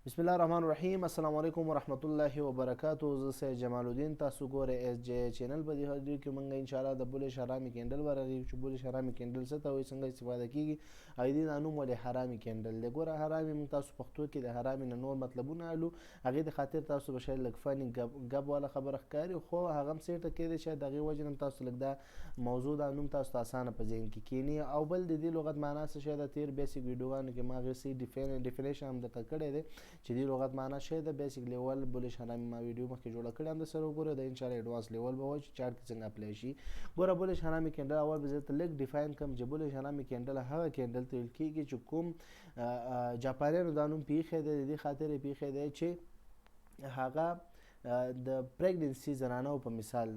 بسم الله الرحمن الرحیم. السلام علیکم ورحمت الله وبرکاتو. زه سید جمال الدین، تاسو ګورئ اس جے چینل. په دې ویډیو کې موږ ان شاء الله د بولش حرامي کینډل ورغی چې بولش حرامي کینډل څه ته وایي، څنګه استفاده کیږي، او دې نوم ولې حرامي کینډل دی. ګوره حرامي موږ تاسو پښتو کې د حرامي نه نور مطلبونه الو، هغې د خاطر تاسو به شاید لږ فني ګپ والا خبره ښکاري، خو هغه هم سیټه کیدی شاید د هغې وجې نه تاسو لږ دا موضوع دا نوم تاسو ته اسانه په ذهن کې کینی. او بل د دې لغت معنا څه شی ده، تیر بیسیک ویډیوګانو کې ما هغې صحیح ډیفینیشن هم درته کړی دی چې دې لغت معنا شی ده. بیسیک لیول بولش حرامي ما ویډیو مخکې جوړه کړې هم درسره وګوره، د انشاءالله ایډوانس لیول به وایي چې چارټ کې څنګه اپلای شي. ګوره بولش حرامي کینډل اول به زه درته لږ ډیفاین کړم چې بولش حرامي کینډل هغه کینډل ته ویل کېږي چې کوم جاپانیانو دا نوم پیښی دی، د دې خاطر یې پیښی دی چې هغه د پریګننسي زنانو په مثال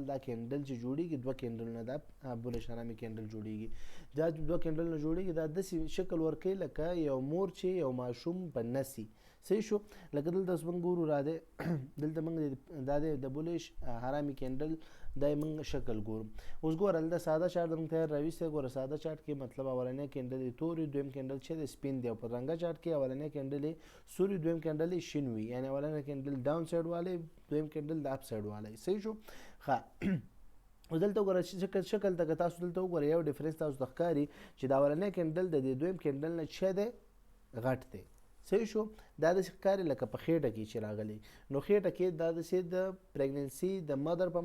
دا کینډل چې جوړیږي، دوه کینډلونه دا بولش حرامي کینډل جوړیږي. دا دوه کینډلونه جوړیږي، دا داسې شکل ورکوي لکه یو مور چې یو ماشوم په نسي. صحیح شو؟ لکه دلته اوس موږ ګورو را دی دلته موږ دا دی د بولش حرامي کینډل دا یې موږ شکل ګورو. اوس ګوره دلته ساده چارټ موږ تیار راویستی. ګوره ساده چارټ کې مطلب اولنی کینډل یې تور وي، دویم کینډل چې دی سپین دی، او په رنګه چارټ کې اولنی کینډل یې سور وي، دویم کینډل یې شین وي، یعنې اولنی کینډل ډاون سایډ والی، دویم کینډل د اپ سایډ والی. صحیح شو؟ ښه او دلته وګوره شکل ته که تاسو دلته وګوره یو ډفرنس تاسو ته ښکاري چې دا اولنی کینډل د دې دویم کینډل نه څه دی، غټ دی. صحیح شو؟ دا داسې ښکاري لکه په خېټه کې چې راغلی، نو خېټه کې دا داسې د پریګننسي د مدر په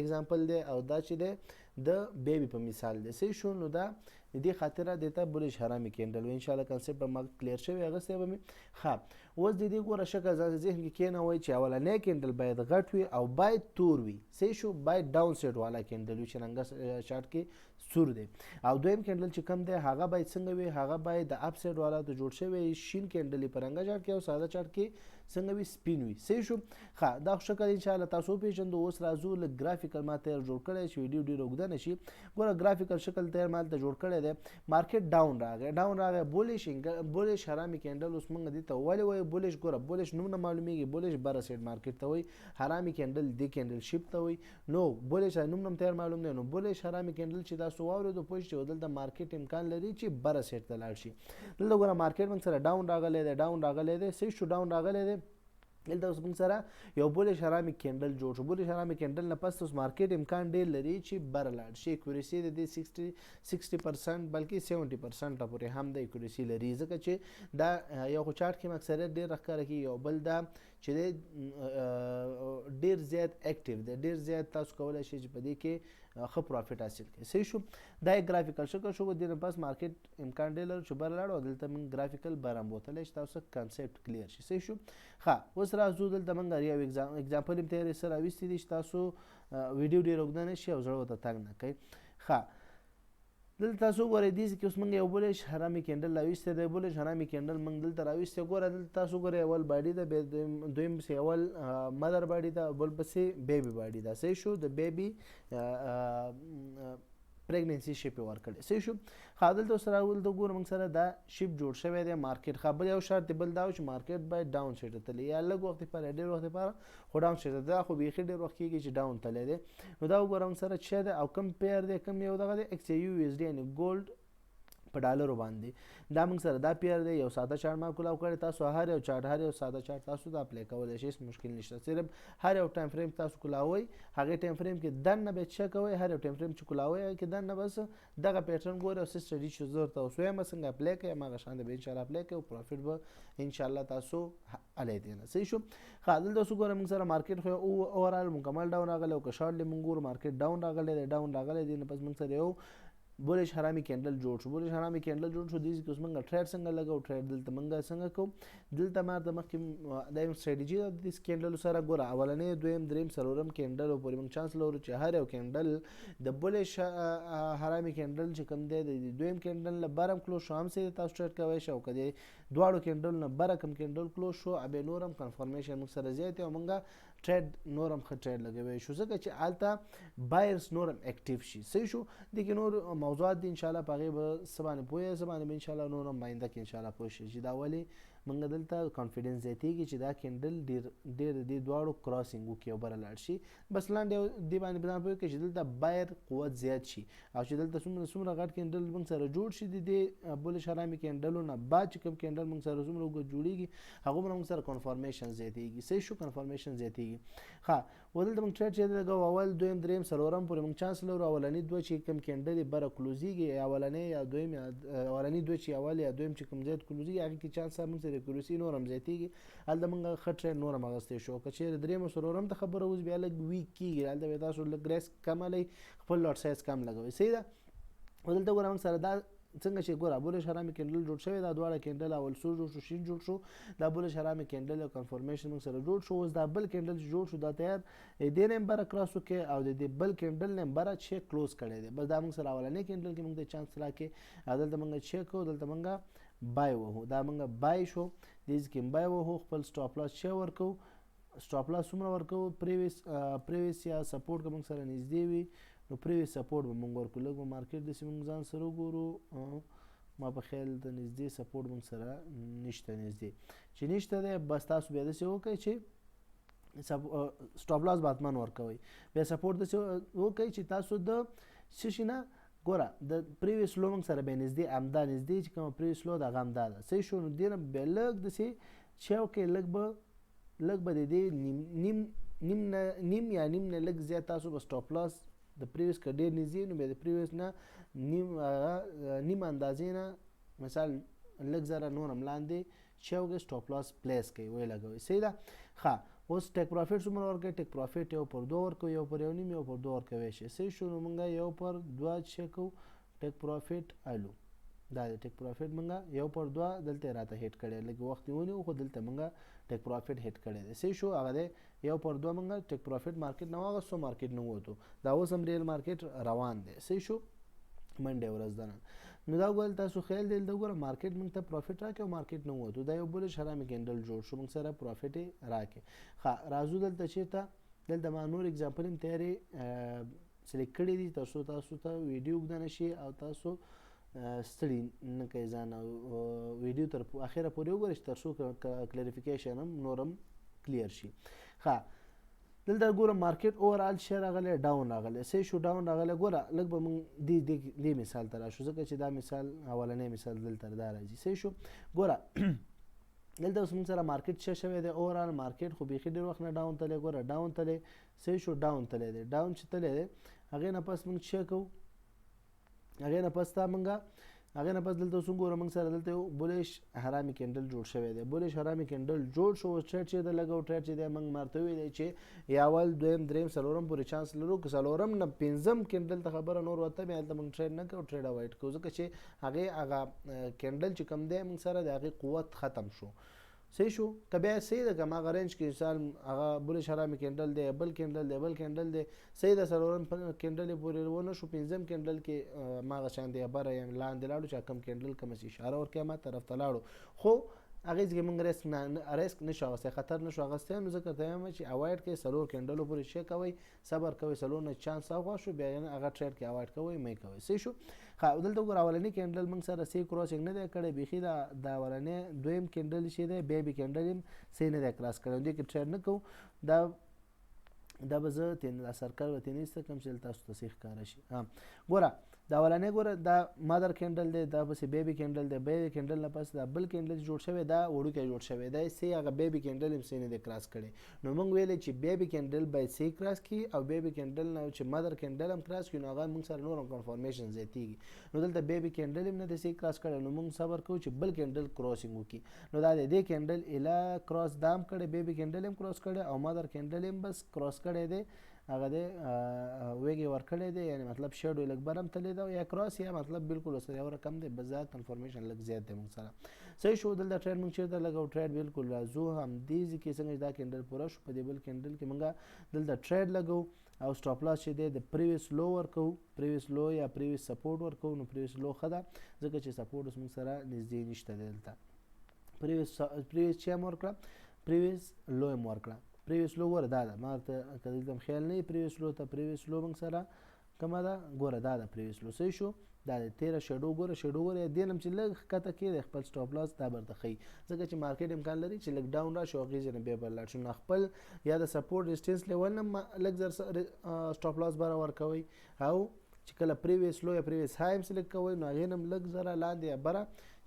اگزامپل دی، او دا چې دی د بیبي په مثال دی. صحیح شو؟ نو دا د دې خاطره دې ته بولش حرامي کینډل وایي. انشاءالله کنسپټ به ما کلیر شوی، اغوستی به مې. ښه اوس د دې ګوره شکل ځان ذهن کې کېنوئ چې اولنی کینډل باید غټ وي او باید تور وي. صحیح شو؟ باید ډاون سایډ والا کینډل وي چې رنګه چارټ کې سور دی. او دویم کینډل چې کوم دی هغه باید څنګه وي، هغه باید د اپ سایډ والا ته جوړ شوی شین کینډل په رنګه چارټ کې او ساده چارټ کې څنګه وي، سپین وي. صحیح شو؟ ښه دا شکل انشاءالله تاسو وپېژندو. اوس راځو لږ ګرافیکل ما تیار جوړ کړی چې ویډیو ډېره اوږده نه شي. ګوره ګرافیکل شکل تیار ما هلته جوړ کړی دی. مارکیټ ډاون راغی بولش حرامي کینډل. اوس موږ دې ته ولې وایو بولش؟ ګوره بولش نوم نه معلومیږي، بولش بره سایډ مارکیټ ته وایي، حرامي کینډل دې کینډل شیپ ته وایي. نو بولش نوم نه تیار معلوم دی، نو بولش حرامي کینډل چې تاسو واورېدو پوه شئ دلته مارکیټ امکان لري چې بره سایډ ته لاړ شي. دلته ګوره مارکیټ موږ سره ډاون راغلی دی. صحیح شو؟ ډاون راغلی دی. دلته اوس موږ سره یو بولش حرامي کینډل جوړ شو. بولش حرامي کینډل نه پس اوس مارکیټ امکان ډېر لري چې بره لاړ شي. اکورېسي د دې 60% بلکې 70% پورې هم د اکورېسي لري، ځکه چې دا یو خو چارټ کې اکثریت ډېر راښکاره کېږي، او بل دا چې دی ډېر زیات اکټیو دی، ډېر زیات تاسو کولی شئ چې په دې کې ښه پروفیټ حاصل کړئ. صحیح شو؟ دا یې ګرافیکل شکل شو. دې نه پس مارکیټ امکان ډېر لري چې بره لاړو، او دلته موږ ګرافیکل بره هم بوتلی چې تاسو کنسپټ کلیر شي. صحیح شو؟ ښه اوس راځو دلته موږ یو اگزامپل هم تیار سره راویستی دی چې تاسو ویډیو ډېر اوږده نه شي او زړه ورته تنګ نه کوئ. ښه دلته تاسو وګورئ دې کې اوس موږ یو بولش حرامي کینډل راویستی دی. بولش حرامي کینډل موږ دلته راویستی. ګوره دلته تاسو وګورئ اول باډي ده، دویم پسې اول مدر باډي ده، بل پسې بیبي باډي ده. صحیح شو؟ د بیبي پریګننسي شیپ یې ورکړی. صحیح شو؟ ښه دلته اوس دلته ګورو موږ سره دا شیپ جوړ شوی دی مارکیټ. ښه بل یو شرط دی، بل دا و چې مارکیټ باید ډاون سایډ ته تللی، یا لږ وخت لپاره یا ډېر وخت لپاره، خو ډاون سایډ ته. دا خو بیخي ډېر وخت کېږي چې ډاون تللی دی. نو دا وګوره موږ سره څه دی او کوم پیر دی، کوم یو دغه دی XAUUSD یعنې ګولډ په ډالرو باندې. دا موږ سره دا پیر دی. یو ساده چارټ ما کولاو کړی، تاسو هر یو ساده چارټ تاسو دا اپلای کولی شئ، هېڅ مشکل نشته. صرف هر یو ټایم فریم تاسو کولاوئ، هغې ټایم فریم کې دننه به څه کوئ، هر یو ټایم فریم چې کولاوئ هغې کې دننه بس دغه پیټرن ګورئ او څه سټډي چې زه ورته اوس وایم څنګه اپلای کوئ، هماغه شان به انشاءالله اپلای کوئ او پروفیټ به انشاءالله تاسو علی دی نه. صحیح شو؟ ښه دلته اوس وګوره موږ سره مارکیټ خو اوورال مکمل ډاون راغلی، او که شارټلی موږ ګورو مارکیټ ډاون راغلی دی. نه پس موږ سره یو بولش حرامي کینډل جوړ شو. دې کې اوس موږ ټریډ څنګه لګو، ټریډ دلته موږ څنګه کوو. دلته ما د مخکې دا یو سټریټجي ده د دې کینډلو سره. ګوره اولنی، دویم، دریم، څلورم کینډلو پورې موږ چانس لرو چې هر یو کینډل د بولش حرامي کینډل چې کوم دی د دویم کینډل نه بره هم کلوز شو، هم سې تاسو ټریډ کوی شئ، او که د دواړو کینډل نه بره کوم کینډل کلوز شو، بیا نور هم کنفرمیشن موږ سره زیات او موږ ټریډ نور هم ښه ټریډ لګوي شو ځکه چې هلته بایرز نور هم اکټیو شي صحیح شو دغه نور موضوعات دي ان شاء الله په هغې به څه باندې پوهه څه باندې به ان شاء الله نور هم آینده کې ان شاء الله پوه شي چې دا ولې موږ دلته کانفیډنس زیاتېږي چې دا کینډل ډېر د دې دواړو کراسینګ وکړي او بره لاړ شي بس لاندې دې باندې ځان پوه کړئ چې دلته بایر قوت زیات شي او چې دلته څومره غټ کینډل موږ سره جوړ شي د دې بولش حرامي کینډلو نه بعد چې کوم کینډل موږ سره څومره اوږد جوړېږي هغومره موږ سره کنفارمیشن زیاتېږي صحیح شو کنفارمیشن زیاتېږي ښه و دلته موږ ټریډ چې لګوو اول دویم دریم څلورم پورې موږ چانس لرو اولني دوه چې کوم کینډل یې بره کلوزیږي یا اولنی یا دویم یا اولني دوه چې اول یا دویم چې کوم زیات کلوزیږي هغې کې چانس موږ سره اکیورسي نور هم زیاتېږي هلته موږ ښه ټریډ نور هم اخیستی شو که چېرې دریم او څلورم ته خبره اوس بیا لږ ویک کېږي هلته بیا تاسو لږ ریسک کم هلئ خپل لاټ سایز کم لګوئ صحیح ده خو دلته ګوره موږ سره دا څنګه چې ګوره بولش حرامي کینډل جوړ شوی دا دواړه کینډل اول سور جوړ شو شین جوړ شو دا بولش حرامي کینډل او کنفرمیشن موږ سره جوړ شو اوس دا بل کینډل چې جوړ شو دا تیار دې نه هم بره کراس وکړي او د دې بل کینډل نه هم بره چیک کلوز کړی دی بس دا موږ سره اولنی کینډل کې موږ ته چانس راکړي او دلته موږ چیک کوو دلته موږ بای وهو دا موږ بای شو دې کې بای وهو خپل سټاپ لاس چې ورکوو سټاپ لاس څومره ورکوو پریویس یا سپورټ که موږ سره نږدې وي نو پریویس سپورټ به موږ ورکړو لږ به مارکیټ داسې موږ ځان سره وګورو ما په خیال د نږدې سپورټ موږ سره نشته نږدې چې نشته دی بس تاسو بیا داسې وکړئ چې سټاپ لاس به حتما ورکوئ بیا سپورټ داسې وکړئ چې تاسو د څه شي نه ګوره د پریویس لو موږ سره بیا نږدې همدا نږدې چې کومه پریویس لو د هغه همدا ده صحیح شو نو دې نه بیا لږ داسې چې وکړئ لږ به د دې نیم یا نیم نه لږ زیات تاسو به سټاپ لاس د پریویس که ډېر نږدې نو بیا د پریویس نه نیم اندازې نه مثال لږ ذره نور هم لاندې چې وکړئ سټاپ لاس پلیس کوئ ویې لګوئ صحیح ده ښه اوس ټیک پروفیټ څومره ورکوئ ټیک پروفیټ یو پر دوه ورکوئ یو پر یو نیم یو پر دوه ورکوی شي صحیح شو نو موږ یو پر دوه چې کوو ټیک پروفیټ الو دا د ټیک پروفیټ موږ یو پر دوه دلته یې راته هیټ کړی لږ وخت یې ونیو خو دلته موږ ټیک پروفیټ هیټ کړی دی صحیح شو هغه دی یو پر دوه موږ ټیک پروفیټ مارکیټ نه واغستو مارکیټ نه ووتو دا اوس هم ریل مارکیټ روان دی صحیح شو منډه ورځ ده نن نو دا ګول تاسو خیال دی دا ګوره مارکیټ موږ ته پروفیټ راکړي او مارکیټ نه ووتو دا یو بولش حرامي کینډل جوړ شو موږ سره پروفیټ یې راکړي ښه راځو دلته چېرته دلته ما نور اګزامپل هم تیارې سلیکټ کړي دي تر څو تاسو ته ویډیو اوږده نه شي او تاسو ستړي نه کوئ ځان او ویډیو تر اخره پورې وګورئ چې تر څو کلیریفیکیشن هم نور هم کلیر شي ښه دلته ګوره مارکیټ اوورال شی راغلی ډاون راغلی صحیح شو ډاون راغلی ګوره لږ به موږ دې مثال ته راشو ځکه چې دا مثال اولنی مثال دلته دا راځي صحیح شو ګوره دلته اوس موږ سره مارکیټ څه شوی دی اوورال مارکیټ خو بیخي ډېر وخت نه ډاون تللی ګوره ډاون تللی صحیح شو ډاون تللی دی ډاون چې تللی دی هغې نه پس موږ څه کوو هغې نه پس هغې نه پس دلته اوس وګوره موږ سره دلته یو بولش حرامي کینډل جوړ شوی دی بولش حرامي کینډل جوړ شو اوس ټریډ چې ده لګو ټریډ چې دی موږ مارته ویلی چې یا اول دویم دریم څلورم پورې چانس لرو که څلورم نه پنځم کینډل ته خبره نور وته بیا هلته موږ ټریډ نه کوو ټریډ اوایډ کوو ځکه چې هغه کینډل چې کوم دی موږ سره د هغې قوت ختم شو صحیح شو که بیا صحیح ده که هغه رینج کې مثال هغه بولش حرامي کینډل دی بل کینډل دی صحیح ده څلورم کینډل یې پورې ونه شو پنځم کینډل کې هماغه شان دی بره یم لاندې لاړو چې کم کینډل کوم اشاره ورکوي ما طرف ته لاړو خو هغې ځکه موږ ریسک نشو اخیستی خطر نشو اخیستی نو ځکه ته وایم چې اوایډ کوئ څلور کینډلو پورې شی کوئ صبر کوئ څلور نه چانس هاخوا شو بیا هغه ټریډ کې اوایډ کوئ مې کوئ صحیح شو ښه دلته وګوره اولني کینډل موږ سره صحیح کراسینګ نه دی کړی بیخي دا اولنی دویم کینډل چې دی بیبي کینډل هم صحیح نه دی کراس کړی دې کې ټریډ نه کوو دا به زه دا سرکل به ترې ایسته کړم چې تاسو ته صحیح ښکاره شي ګوره دا اولنی ګوره دا مادر کینډل دی دا پسې بیبي کینډل دی بیبي کینډل نه پس دا بل کینډل جوړ شوی دا وړوکی جوړ شوی دی صحیح هغه بیبي کینډل هم صحیح نه دی کراس کړی نو موږ ویلی چې بیبي کینډل باید صحیح کراس کړي او بیبي کینډل نه چې مادر کینډل هم کراس کړي نو هغه موږ سره نور هم کنفارمیشن زیاتېږي نو دلته بیبي کینډل هم نه دی صحیح کراس کړی نو موږ صبر کوو چې بل کینډل کراسینګ وکړي نو دا د دې کینډل اله کراس دا هم کړی بیبي کینډل هم کراس کړی او مادر کینډل هم بس کراس کړی دی هغه دی ویګې ورکړی دی یعنې مطلب شیډو لږ بر هم تللی ده یا کراس یا مطلب بالکل ورسره یو رقم دی بس دا کنفرمیشن لږ زیات دی موږ سره صحیح شو دلته ټریډ موږ چېرته لګو ټریډ بالکل راځو همدې ځای کې څنګه چې دا کینډل پوره شو په دې بل کینډل کې موږ دلته ټریډ لګو او سټاپ لاس چې دی د پریویس لو ورکوو پریویس لو یا پریویس سپورټ ورکوو نو پریویس لو ښه ده ځکه چې سپورټ اوس موږ سره نږدې نشته دی دلته پریویس چې هم ورکړه پریویس لو هم ورکړه پریویس لو ګوره دا ده ما ته که دلته خیال نه وي پریویس لو ته پریویس لو موږ سره کومه ده ګوره دا ده پریویس لو صحیح شو دا د 13 شیډو ګوره دې نم چې لږ ښکته کېږي خپل سټاپ لاس دا برته ښیي ځکه چې مارکیټ امکان لري چې لږ ډاون راشي او هغې ځای نه بیا به لاړ شو نو خپل یا د سپورټ ریزسټنس لیول نه لږ زر سټاپ لاس بره ورکوئ او چې کله پریویس لو یا پریویس های هم سلیکټ کوئ نو هغې نه هم لږ زره لاندې یا بره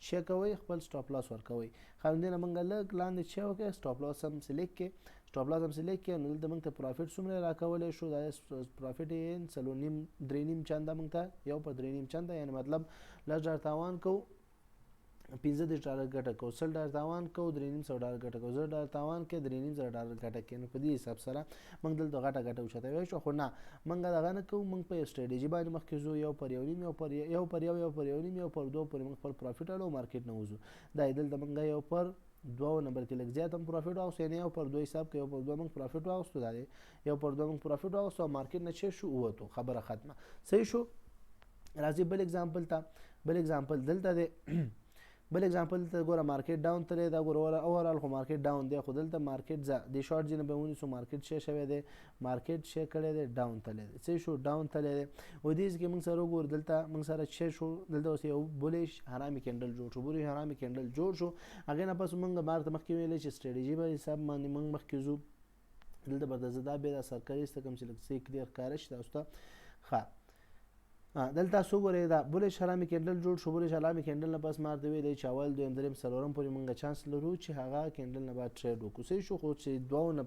چی کوئ خپل سټاپ لاس ورکوئ همدې نه موږ لږ لاندې چی وکړئ سټاپ لاس هم سلیکټ کړئ سټاپ لاس هم سلیکټ کړئ نو دلته موږ ته پروفیټ څومره راکولی شو دا پروفیټ یې 3.5 چنده موږ ته یو په 3.5 چنده یعنې مطلب $10 تاوان کوو $15 ګټه کوو $100 تاوان کوو $3.5 ګټه کوو $10 تاوان کې $3.5 ګټه کوي نو په دې حساب سره موږ دلته غټه ګټه اوچتوی شو خو نه موږ دغه نه کوو موږ په سټریټیجي باندې مخکې ځو یو پر یو نیم یو پر نیم یو پر دوه پورې موږ خپل پروفیټ اړو مارکیټ نه وځو دا دلته موږ یو پر دوه نمبر کې لږ زیات هم پروفیټ واغستو یعنې یو پر دوه حساب کې یو پر دوه موږ پروفیټ واغستو دا دی یو پر دوه موږ پروفیټ واغستو او مارکیټ نه چې شو ووتو خبره ختمه صحیح شو راځي بل اگزامپل دلته دی بل اگزامپل ته ګوره مارکیټ ډاون تللی دا ګوره اوورال خو مارکیټ ډاون دی خو دلته مارکیټ ځه د شارټ ځینې به ونیسو مارکیټ څه شوی دی مارکیټ څه کړی دی ډاون تللی دی څه شو ډاون تللی دی ودې کې موږ سره وګورو دلته موږ سره څه شو دلته اوس یو بولیش حرامي کینډل جوړ شو هغې نه پس موږ مارته مخکې ویلې چې سټریټیجي په حساب باندې موږ مخکې ځو دلته به دا بیا د سرکریسته کوم چې لږ څه کلیر ښکاره شي تاسو ته ښه دلته تاسو ګورئ دا بولیش حرامي کینډل جوړ شو بولیش حرامي کینډل نه پس مارته ویلی چې اول دویم دریم څلورم پورې موږ چانس لرو چې هغه کینډل نه بعد ټریډ وکړو صحیح شو خو چې دوو نه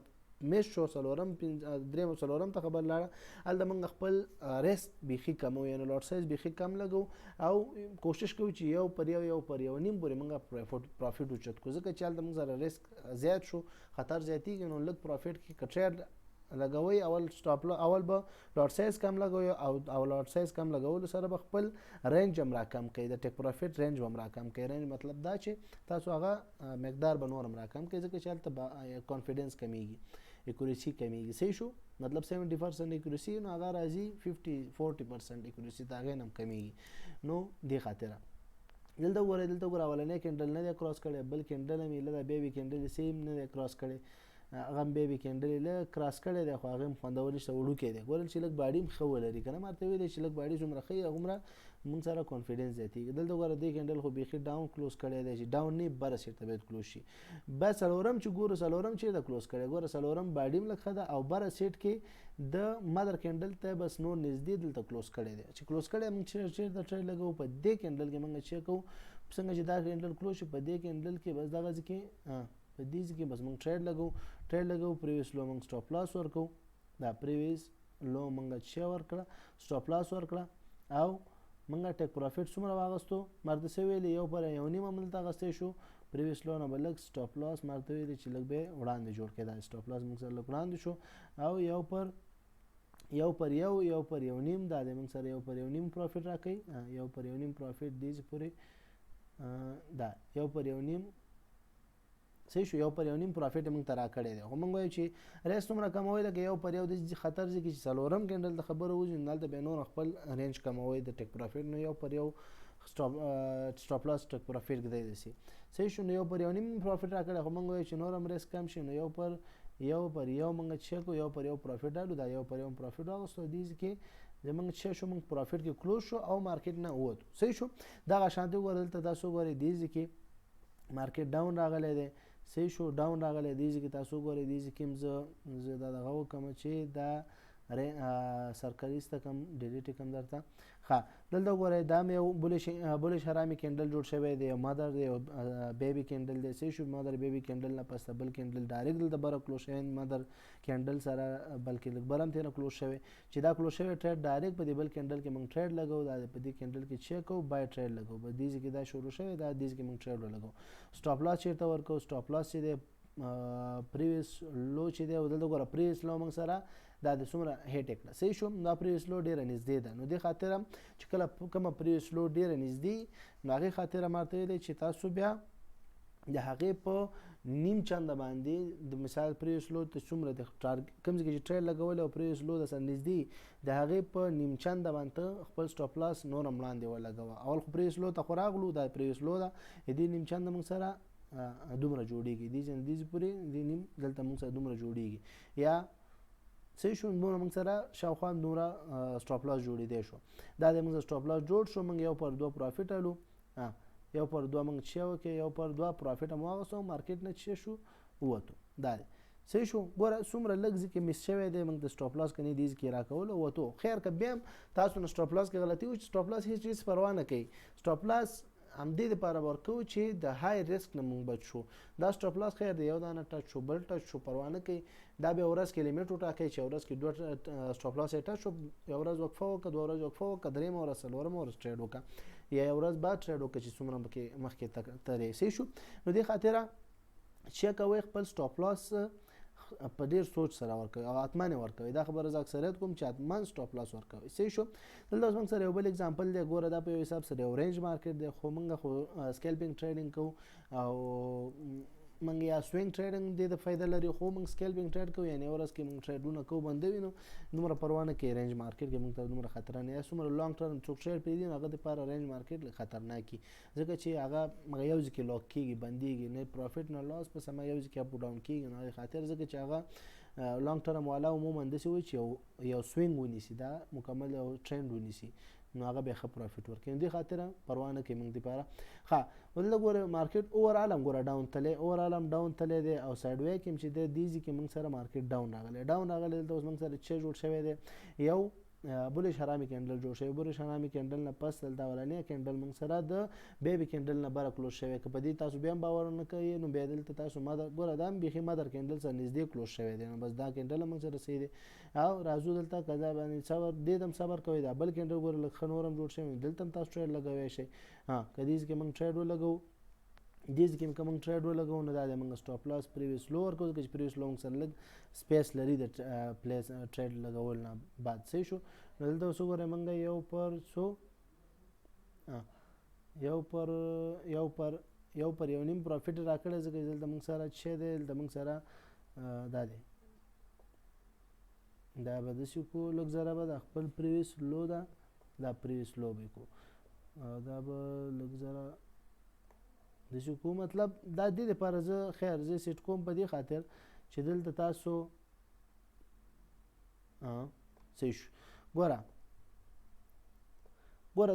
میش شو څلورم دریم څلورم ته خبر لاړه هلته موږ خپل ریسک بیخي کمو یعنې لوټ سایز بیخي کم لګو او کوشش کوو چې یو پر یو نیم پورې موږ پروفیټ اوچت کړو ځکه چې هلته موږ سره ریسک زیات شو خطر زیاتېږي نو لږ پروفیټ کې که ټریډ لګوي اول به لوټ سایز کم لګوي او لوټ سایز کم لګولو سره به خپل رینج هم راکم کوي د ټیک پروفیټ رینج هم راکم کوي رینج مطلب دا چې تاسو هغه مقدار به نور هم راکم کوي ځکه چې هلته کانفیډنس کمیږي اکوریسي کمیږي صحیح شو مطلب 70% اکوریسي نو هغه راځي 40% اکوریسي د هغې نه هم کمیږي نو دې خاطره دلته ګوره اولنی کینډل نه دی کراس کړی بل کینډل هم یې لږ بیا بې کینډل سیم نه دی کراس کړی هغه هم بیا کینډل یې لږ کراس کړی دی خو هغه هم خوندور نشته وړوکی دی ګورل چې لږ باډي هم ښه ولري که نه ما ورته ویلی چې لږ باډي څومره ښه وي هغومره موږ سره کانفیډنس زیاتېږي دلته ګوره دې کینډل خو بیخي ډاون کلوز کړی دی چې ډاون نه بره سیټ ته باید کلوز شي بیا څلورم چې ګورو څلورم چېرته کلوز کړی ګوره څلورم باډي هم لږ ښه ده او بره سیټ کې د مدر کینډل ته بس نور نږدې دلته کلوز کړی دی چې کلوز کړی موږ چېرته ټریډ لګوو په دې کینډل کې موږ چیک کوو څنګه چې دا کینډل کلوز شي په دې کینډل کې بس دغه ځای کې په دې ځای کې بس موږ ټریډ لګوو پریویس لو موږ سټاپ لاس ورکوو دا پریویس لو موږ چې ورکړه سټاپ لاس ورکړه او موږ ټیک پروفیټ څومره واغستو مارته څه ویلې یو پر یو نیم هم دلته اخیستی شو پریویس لو نه به لږ سټاپ لاس مارته ویلې چې لږ به وړاندې جوړ کړي دا سټاپ لاس موږ سره لږ وړاندې شو او یو پر یو نیم دا دی موږ سره یو پر یو نیم پروفیټ راکوي یو پر یو نیم پروفیټ دې پورې دا یو پر یو نیم صحیح شو یو پر یو نیم پروفیټ موږ ته راکړی دی خو موږ وایو چې ریس څومره کموئ لکه یو پر یو د خطر ځای کې چې څلورم کینډل د خبره وځي نو هلته بیا نور خپل رینج کموئ د ټیک پروفیټ نو یو پر یو سټاپ لاس ټیک پروفیټ ږدی داسې صحیح شو نو یو پر یو نیم پروفیټ راکړی خو موږ وایو چې نور هم ریسک کم شي نو یو پر یو موږ چیک کړو یو پر یو پروفیټ ډالو دا یو پر یو پروفیټ واغستو دې کې زموږ څه شو موږ پروفیټ کې کلوز شو او مارکیټ نه ووتو صحیح شو دغه شانتې وګورئ دلته تاسو وګورئ دې ځای کې مارکیټ ډاون راغلی دی صحیح شو ډاون راغلی دې ځای کې تاسو وګورئ دې ځای کې هم زه دا دغه وکړم چې دا سرکریز ته کم ډیلیټ کم درته ښه دلته وګورئ دا هم یو بولیش حرامي کینډل جوړ شوی دی یو مدر دی یو بیبي کینډل دی صحیح شو مدر بیبي کینډل نه پس بل کینډل ډایرکټ دلته بره کلوز شوی مدر کینډل سره بلکې لږ بره هم تېنه کلوز شوی چې دا کلوز شوی ټریډ ډایرکټ په دې بل کینډل کې موږ ټریډ لګوو دا په دې کینډل کې چیک کوو بای ټریډ لګوو په دې ځای کې دا شروع شوی دا دې ځای کې موږ ټریډ ولګوو سټاپ لاس چېرته ورکوو سټاپ لاس چې دی پریویس لو چې دی دلته ګوره پریویس لو موږ سره دا د څومره هیټ کړه صحیح شو دا پریویس لو ډېره نږدې ده نو دې خاطره چې کله کومه پریویس لو ډېره نږدې نو هغې خاطره ماته ویلی چې تاسو بیا د هغې په نیم چنده باندې د مثال پریویس لو ته څومره د کوم ځای کې چې ټریډ لګولی او پریویس لو درسره نږدې د هغې په نیم چنده باندې خپل سټاپ لاس نور هم لاندې ولګوه اول خو پریویس لو ته خو راغلو دا پریویس لو ده د دې نیم چنده موږ سره دومره جوړیږي دې پورې دې نیم دلته موږ سره دومره جوړیږي یا صحیح شو دومره موږ سره شاوخوا دومره سټاپ لاس جوړېدی شو دا د موږ سټاپ لاس جوړ شو موږ 1/2 پروفیټ الو 1/2 موږ چې وکړو 1/2 پروفیټ هم واغستو مارکیټ نه چې شو ووتو دا دی صحیح شو ګوره څومره لږ ځکه مس شوی دی موږ د سټاپ لاس کني دې ځکه راکول ووتو خیر که بیا هم تاسو نه سټاپ لاس کې غلطي وي سټاپ لاس هیڅ چیز پروا نه کوي سټاپ لاس همدې دپاره ورکوو چې د های ریسک نه موږ بچ شو دا سټاپ لاس خیر د یو دانه ټچ شو بل ټچ شو پروا نه کوي دا بیا ورځ کې لیمیټ وټاکئ چې ورځ کې 2 سټاپ لاس یې ټچ شو یو ورځ وقفه وکړه 2 ورځې وقفه وکړه 3 ورځ 4 ورځ ټریډ وکړه یا یو ورځ بعد ټریډ وکړه چې څومره مخکې ترې صحیح شو نو دې خاطره چیک کوئ خپل سټاپ لاس په ډیر سوچ سره ورکوي او اتمانه ورکوي دا خبره زه اکثریت کوم چې اتمان سټاپ لاس ورکوي صحیح شو دلته موږ سره یو بل اگزامپل دی ګوره دا په یو حساب سره یو رینج مارکیټ دی خو موږ خو سکیلپینګ ټریډینګ کوو او موږ یا سوینګ ټریډینګ دې د فایده لري خو موږ سکیلپینګ ټریډ کوو یعنی ورځ کې موږ ټریډونه کوو بندوي نو دومره پروا نه کوي رینج مارکیټ کې موږ ته دومره خطر نه یا څومره لانګ ټرم څوک ټریډ پرېږدي نو هغه دپاره رینج مارکیټ خطرناک وي ځکه چې هغه یو ځای کې لاک کېږي بندېږي نه پروفیټ نه لاس په سمه یو ځای کې اپ ډاون کېږي نو هغې خاطر ځکه چې هغه لانګ ټرم والا عموما داسې وایي چې یو سوینګ ونیسي دا مکمل یو ټرینډ ونیسي نو هغه بیا ښه پروفیټ ورکوي دې خاطره پروا نه کوي موږ دپاره ښه دلته ګوره مارکیټ اوورال هم ګوره ډاون تللی اوورال هم ډاون تللی دی او سایډ وی کې هم چې دی دې ځای کې موږ سره مارکیټ ډاون راغلی دلته اوس موږ سره چې جوړ شوی دی یو بولش حرامي کینډل جوړ شوی بولش حرامي کینډل نه پس دلته اولنی کینډل موږ سره د بیبي کینډل نه بره کلوز شوی که په دې تاسو بیا هم باور نه کوئ نو بیا دلته تاسو ګوره دا هم بیخي مدر کینډل سره نږدې کلوز شوی دی نو بس دا کینډل موږ سره صحیح دی او راځو دلته که دا باندې صبر دې هم صبر کوئ دا بل کینډل ګوره لږ ښه نور هم جوړ شوی دلته هم تاسو ټریډ لګوی شئ که دې کې موږ ټریډ ولګوو دې کې موږ ټریډ ولګوو نو دا د موږ سټاپ لاس پریویس لو ورکوو ځکه چې پریویس لو موږ سره لږ سپیس لري د پلیس ټریډ لګول نه بعد صحیح شو نو دلته اوس وګورئ موږ یو پر یو نیم پروفیټ راکړی ځکه دلته موږ سره چې دی دلته موږ سره دا دی دا به داسې کوو لږ ذره به د خپل پریویس لو دا پریویس لو به کوو دا به لږ ذره داسې کوو مطلب دا دې دپاره زه خیر زه سیټ کوم په دې خاطر چې دلته تاسو صحیح شو ګوره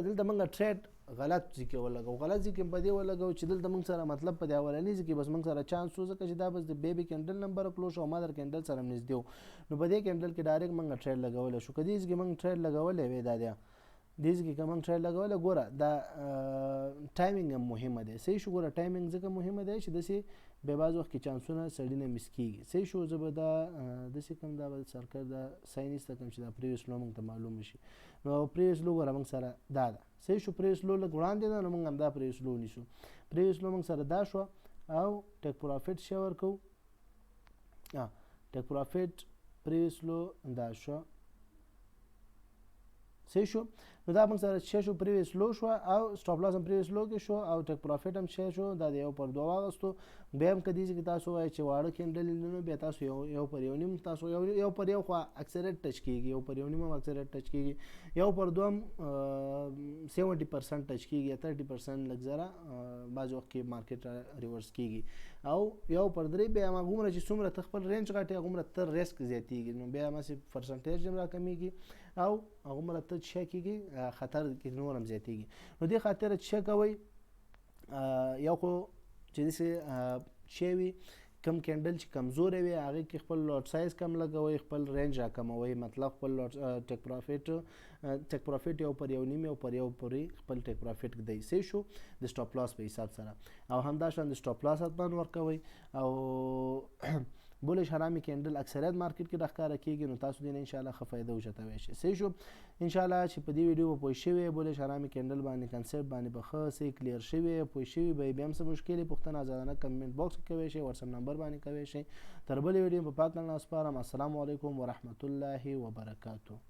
دلته موږ ټریډ غلط ځای کې ولګوو غلط ځای کې په دې ولګوو چې دلته موږ سره مطلب په دې اولني ځای کې بس موږ سره چانس و ځکه چې دا بس د بیبي کینډل نمبر کلوز او مادر کینډل سره نږدې و نو په دې کینډل کې ډایرکټ موږ ټریډ لګولی شو که دې ځای کې موږ ټریډ لګولی وی دا دی دې ځای کې که موږ ټریډ لګولی ګوره دا ټایمینګ هم مهمه دی صحیح شو ګوره ټایمینګ ځکه مهمه دی چې داسې بیا بعض وخت کې چانسونه سړي نه مس کېږي صحیح شو زه به دا داسې کوم دا به سرکر دا ساین ایسته کوم چې دا پریویس لو موږ ته معلومه شي نو پریویس لو ګوره موږ سره دا ده صحیح شو پریویس لو لږ وړاندې ده نو موږ هم دا پریویس لو نیسو پریویس لو موږ سره دا شوه او ټیک پروفیټ شی ورکوو ټیک پروفیټ پریویس لو دا شوه صحیح شو نو دا موږ سره چې شو پریویس لو شو او سټاپ لاس هم پریویس لو کې شو او ټیک پروفیټ هم شی شو دا د 1/2 واغستو بیا هم که دې چې تاسو وایئ چې واړه کینډل نو بیا تاسو یو پر یو نیم تاسو یو پر یو خو اکثریت ټچ کېږي یو پر یو نیم هم اکثریت ټچ کېږي 1/2 هم 70% ټچ کېږي یا 30% لږ ذره بعض وخت کې مارکیټ ریورس کېږي او 1/3 بیا هغومره چې څومره ته خپل رینج غټې هغومره ته ریسک زیاتېږي نو بیا هماسې پرسنټیج هم راکمیږي او هغومره ته چې کېږي خطر کې نور هم زیاتېږي نو دې خاطره چې کوئ یو خو چې داسې شی وي کم کینډل چې کمزوری وي هغې کې خپل لاټ سایز کم لګوئ خپل رینج راکموئ مطلب خپل ټیک پروفیټ یو پر یو نیم یو پر یو پورې خپل ټیک پروفیټ دی صحیح شو د سټاپ لاس په حساب سره او همداشان د سټاپ لاس حتما ورکوئ او بولش حرامي کینډل اکثریت مارکیټ کې راښکاره کېږي نو تاسو دې نه انشاءالله ښه فایده وچتوی شئ صحیح شو انشاءالله چې په دې ویډیو به پوه شوي بولش حرامي کینډل باندې کنسپټ باندې به ښه صحیح کلیر شوي پوه شوي به بیا هم څه مشکل وي پوښتنه ازادانه کمنټ باکس کې کوی شئ واتساپ نمبر باندې کوی شئ تر بلې ویډیو په پاک الله سپارم السلام علیکم ورحمة الله وبرکاته